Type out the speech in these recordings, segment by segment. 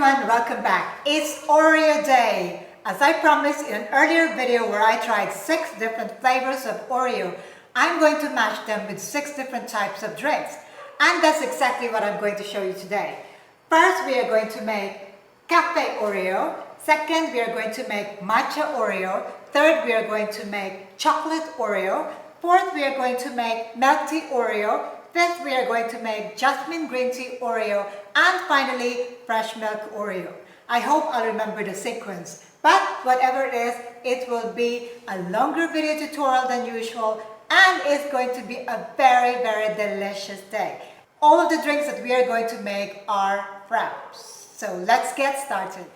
everyone, welcome back. It's Oreo Day. As I promised in an earlier video where I tried 6 different flavors of Oreo, I'm going to match them with 6 different types of drinks. And that's exactly what I'm going to show you today. First, we are going to make cafe Oreo. Second, we are going to make matcha Oreo. Third, we are going to make chocolate Oreo. Fourth, we are going to make milk tea Oreo. Fifth, we are going to make jasmine green tea Oreo. And finally, fresh milk Oreo. I hope I'll remember the sequence. But whatever it is, it will be a longer video tutorial than usual. And it's going to be a very, very delicious day. All of the drinks that we are going to make are frappes. So let's get started.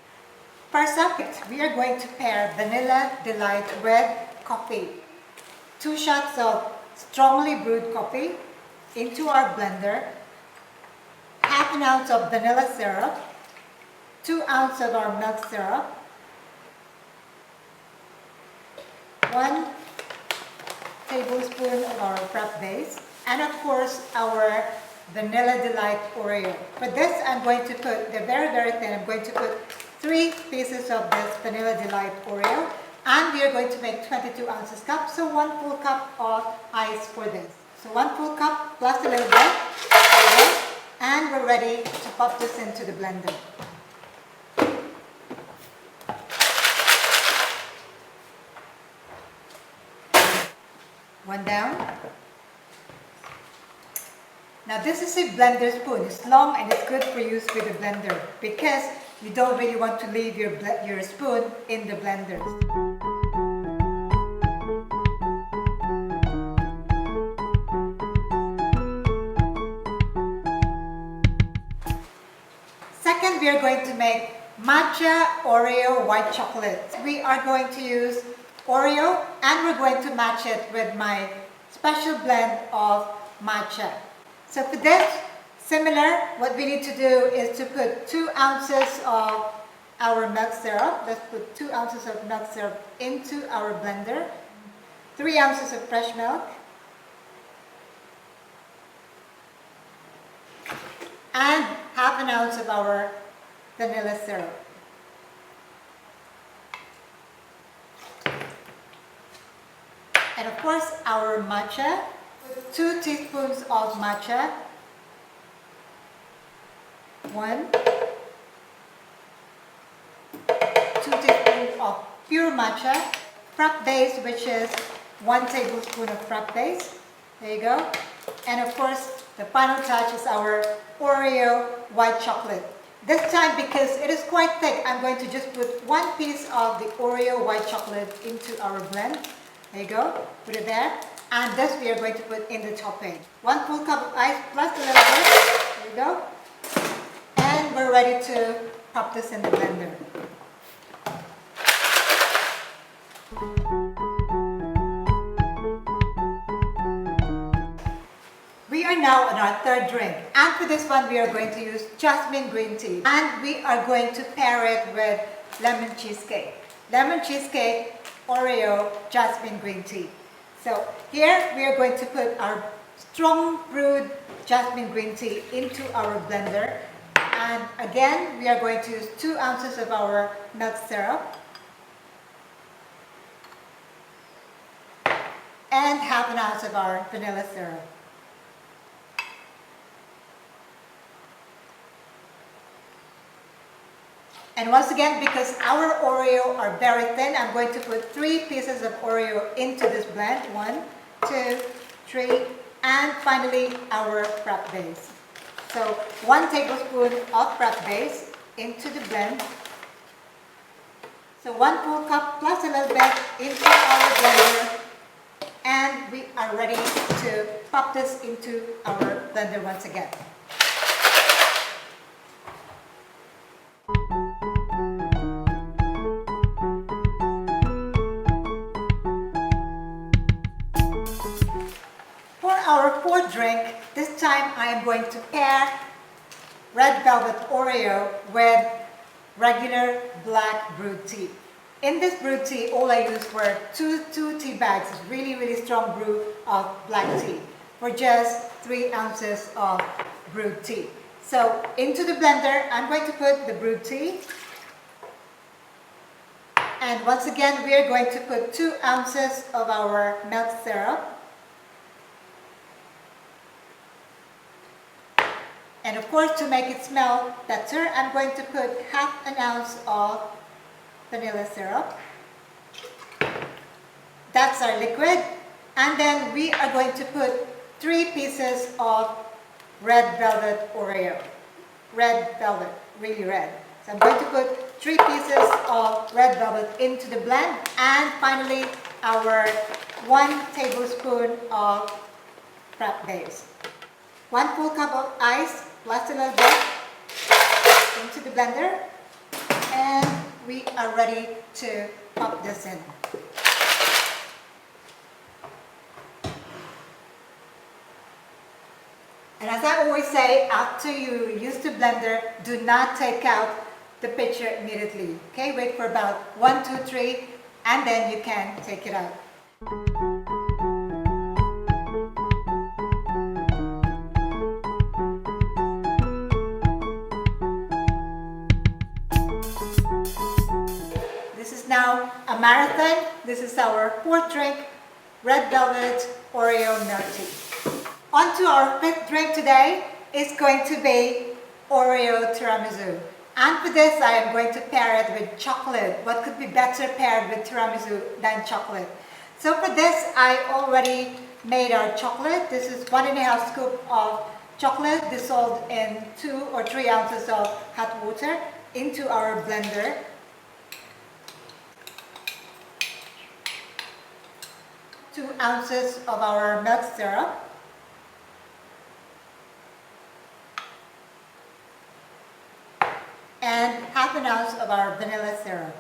First up, we are going to pair Vanilla Delight with coffee. 2 shots of strongly brewed coffee into our blender, half an ounce of vanilla syrup, 2 ounces of our milk syrup, 1 tablespoon of our Frappe Base, and of course our Vanilla Delight Oreo. For this, I'm going to put, they're very, very thin, I'm going to put 3 pieces of this Vanilla Delight Oreo, and we are going to make 22 ounces cup, so 1 full cup of ice for this. So 1 full cup plus a little bit, and we're ready to pop this into the blender. One down. Now this is a blender spoon. It's long and it's good for use with a blender because you don't really want to leave your spoon in the blender. Second, we are going to make matcha Oreo white chocolate. We are going to use Oreo and we're going to match it with my special blend of matcha. So for this, similar, what we need to do is to put 2 ounces of our milk syrup. Let's put 2 ounces of milk syrup into our blender, 3 ounces of fresh milk, and half an ounce of our vanilla syrup. And of course, our matcha, 2 teaspoons of matcha, 1, 2 teaspoons of pure matcha, Frappe Base, which is 1 tablespoon of Frappe Base. There you go. And of course, the final touch is our Oreo white chocolate. This time, because it is quite thick, I'm going to just put 1 piece of the Oreo white chocolate into our blend. There you go. Put it there. And this we are going to put in the topping. 1 full cup of ice plus a little bit. There you go. And we're ready to pop this in the blender. We are now on our 3rd drink, and for this one we are going to use jasmine green tea, and we are going to pair it with lemon cheesecake. Lemon cheesecake, Oreo, jasmine green tea. So here we are going to put our strong brewed jasmine green tea into our blender, and again we are going to use 2 ounces of our milk syrup and half an ounce of our vanilla syrup. And once again, because our Oreo are very thin, I'm going to put 3 pieces of Oreo into this blend. 1, 2, 3, and finally our Frappe Base. So 1 tablespoon of Frappe Base into the blend. So 1 full cup plus a little bit into our blender. And we are ready to pop this into our blender once again. Our 4th drink, this time I am going to pair red velvet Oreo with regular black brewed tea. In this brewed tea, all I used were two tea bags, really, really strong brew of black tea for just 3 ounces of brewed tea. So into the blender, I'm going to put the brewed tea. And once again, we are going to put 2 ounces of our milk syrup. And of course, to make it smell better, I'm going to put half an ounce of vanilla syrup. That's our liquid. And then we are going to put 3 pieces of red velvet Oreo. Red velvet, really red. So I'm going to put 3 pieces of red velvet into the blend. And finally, our 1 tablespoon of Frappe Base. 1 full cup of ice plus a little bit into the blender. And we are ready to pop this in. And as I always say, after you use the blender, do not take out the pitcher immediately. Okay, wait for about 1, 2, 3, and then you can take it out. This is now a marathon. This is our 4th drink, red velvet Oreo milk tea. On to our 5th drink today is going to be Oreo Tiramisu. And for this, I am going to pair it with chocolate. What could be better paired with tiramisu than chocolate? So for this, I already made our chocolate. This is 1½ scoop of chocolate dissolved in 2 or 3 ounces of hot water into our blender. Two ounces of our milk syrup. And half an ounce of our vanilla syrup.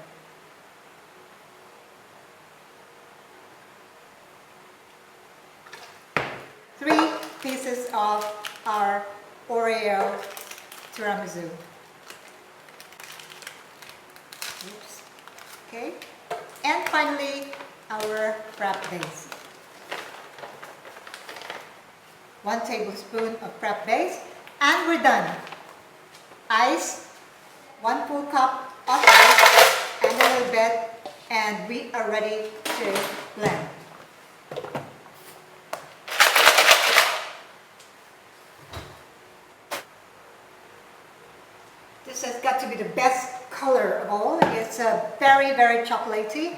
Three pieces of our Oreo tiramisu. Oops. Okay. And finally, our Frappe Base. 1 tablespoon of Frappe Base. And we're done. Ice. 1 full cup of ice and a little bit, and we are ready to blend. This has got to be the best color of all. It's very, very chocolatey.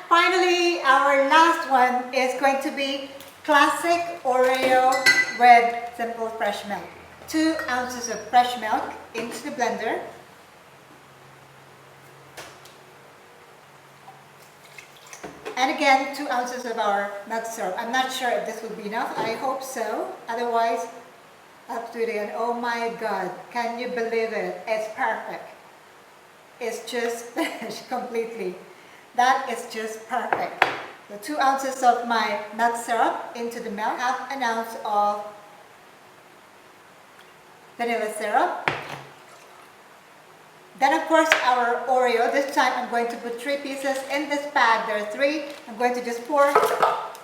Finally, our last one is going to be classic Oreo with simple fresh milk. 2 ounces of fresh milk into the blender. And again, 2 ounces of our milk syrup. I'm not sure if this will be enough. I hope so. Otherwise, I'll have to do it again. Oh my God, can you believe it? It's perfect. It's just finished completely. That is just perfect. So 2 ounces of my milk syrup into the milk, half an ounce of vanilla syrup. Then of course our Oreo. This time I'm going to put 3 pieces in this bag. There are 3. I'm going to just pour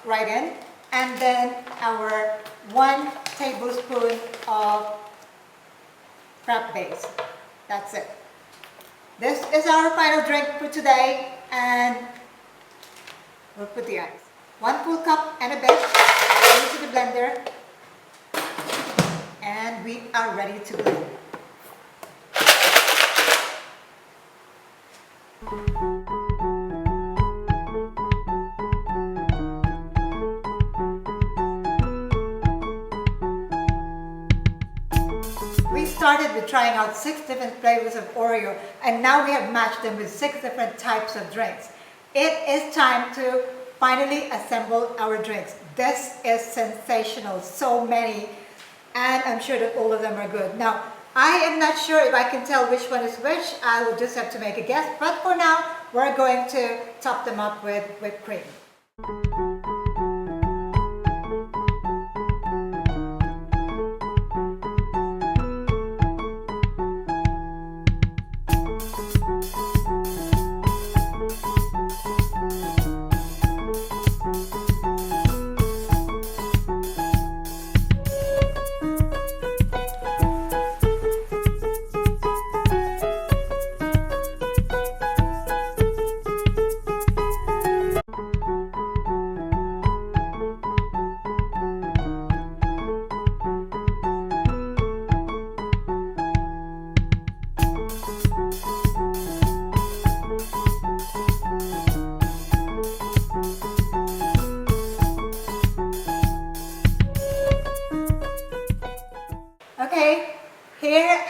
right in. And then our 1 tablespoon of Frappe Base. That's it. This is our final drink for today. And we'll put the ice. 1 full cup and a bit into the blender. And we are ready to blend. We started with trying out 6 different flavors of Oreo, and now we have matched them with 6 different types of drinks. It is time to finally assemble our drinks. This is sensational, so many, and I'm sure that all of them are good. Now, I am not sure if I can tell which one is which. I will just have to make a guess, but for now, we're going to top them up with whipped cream.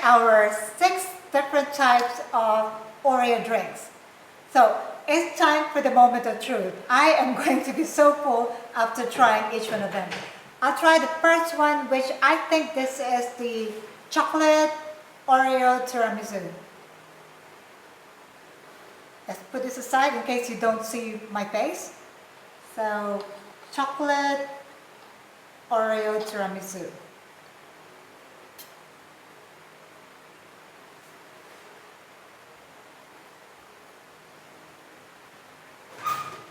our 6 different types of Oreo drinks. So it's time for the moment of truth. I am going to be so full after trying each one of them. I'll try the first one, which I think this is the chocolate Oreo Tiramisu. Let's put this aside in case you don't see my face. So, chocolate Oreo Tiramisu.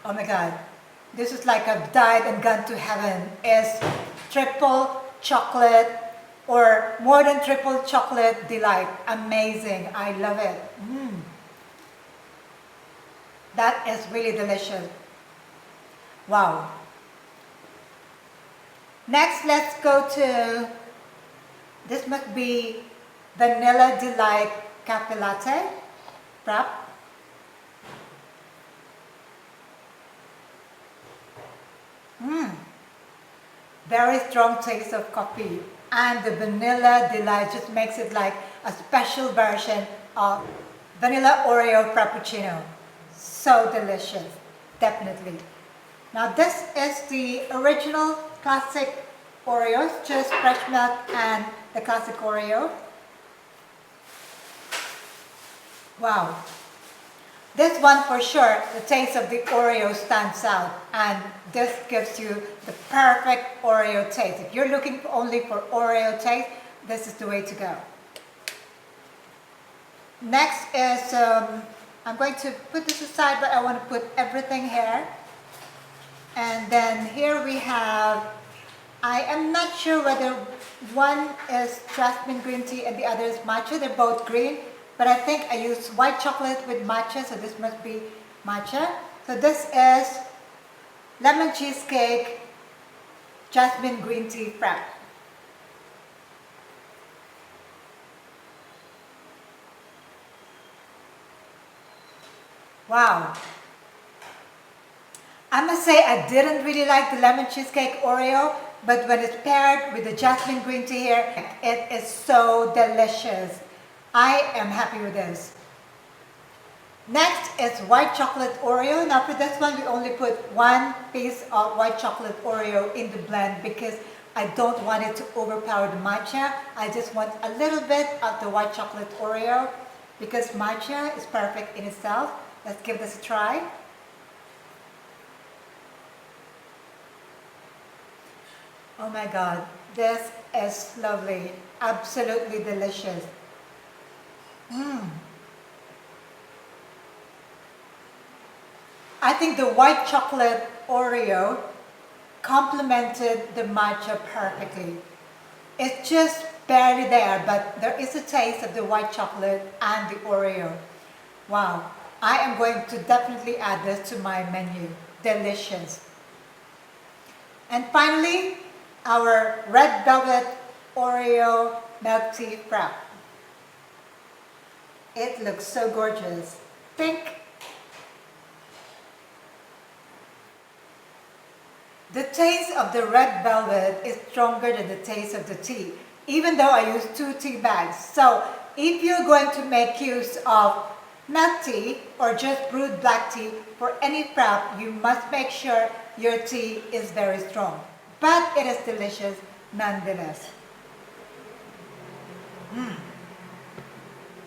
Oh my god, this is like I've died and gone to heaven. It's triple chocolate or more than triple chocolate delight. Amazing, I love it. That is really delicious. Wow. Next, let's go to, this must be Vanilla Delight Cafe Latte, Frappe. Very strong taste of coffee, and the Vanilla Delight just makes it like a special version of Vanilla Oreo Frappuccino. So delicious, definitely. Now this is the original classic Oreos, just fresh milk and the classic Oreo. Wow. This one for sure, the taste of the Oreo stands out, and this gives you the perfect Oreo taste. If you're looking only for Oreo taste, this is the way to go. Next is, I'm going to put this aside, but I want to put everything here. And then here we have, I am not sure whether one is jasmine green tea and the other is matcha. They're both green. But I think I used white chocolate with matcha, so this must be matcha. So this is lemon cheesecake, jasmine green tea frappe. Wow. I must say I didn't really like the lemon cheesecake Oreo, but when it's paired with the jasmine green tea here, it is so delicious. I am happy with this. Next is white chocolate Oreo. Now for this one, we only put 1 piece of white chocolate Oreo in the blend because I don't want it to overpower the matcha. I just want a little bit of the white chocolate Oreo because matcha is perfect in itself. Let's give this a try. Oh my god, this is lovely. Absolutely delicious. I think the white chocolate Oreo complemented the matcha perfectly. It's just barely there, but there is a taste of the white chocolate and the Oreo. Wow, I am going to definitely add this to my menu. Delicious. And finally, our red velvet Oreo milk tea frappe. It looks so gorgeous. Think. The taste of the red velvet is stronger than the taste of the tea, even though I use 2 tea bags. So if you're going to make use of milk tea or just brewed black tea for any frappe, you must make sure your tea is very strong. But it is delicious nonetheless.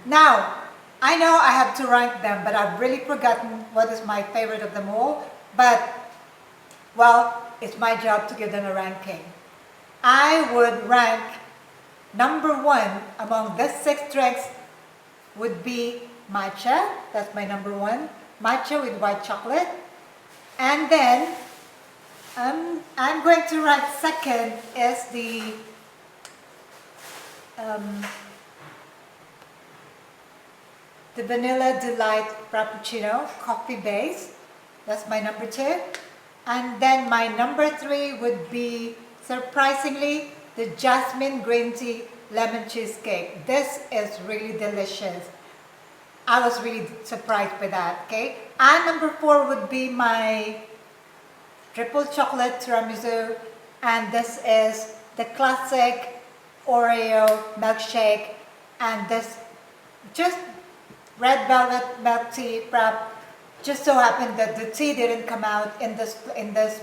Now, I know I have to rank them, but I've really forgotten what is my favorite of them all. But, well, it's my job to give them a ranking. I would rank number 1 among these 6 drinks would be matcha. That's my number 1. Matcha with white chocolate. And then, I'm going to rank second is the Vanilla Delight Frappuccino Coffee Base. That's my number 2. And then my number 3 would be, surprisingly, the Jasmine Green Tea Lemon Cheesecake. This is really delicious. I was really surprised by that, okay? And number 4 would be my triple chocolate tiramisu, and this is the classic Oreo milkshake, and this just red velvet milk tea frap. Just so happened that the tea didn't come out in this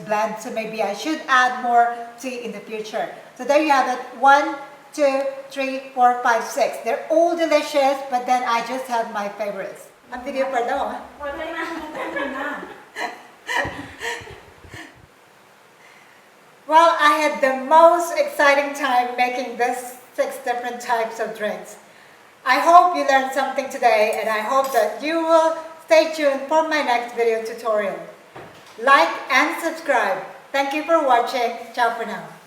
blend, so maybe I should add more tea in the future. So there you have it. 1, 2, 3, 4, 5, 6. They're all delicious, but then I just have my favorites. Ang video pa daw. Well, I had the most exciting time making this 6 different types of drinks. I hope you learned something today, and I hope that you will stay tuned for my next video tutorial. Like and subscribe. Thank you for watching. Ciao for now.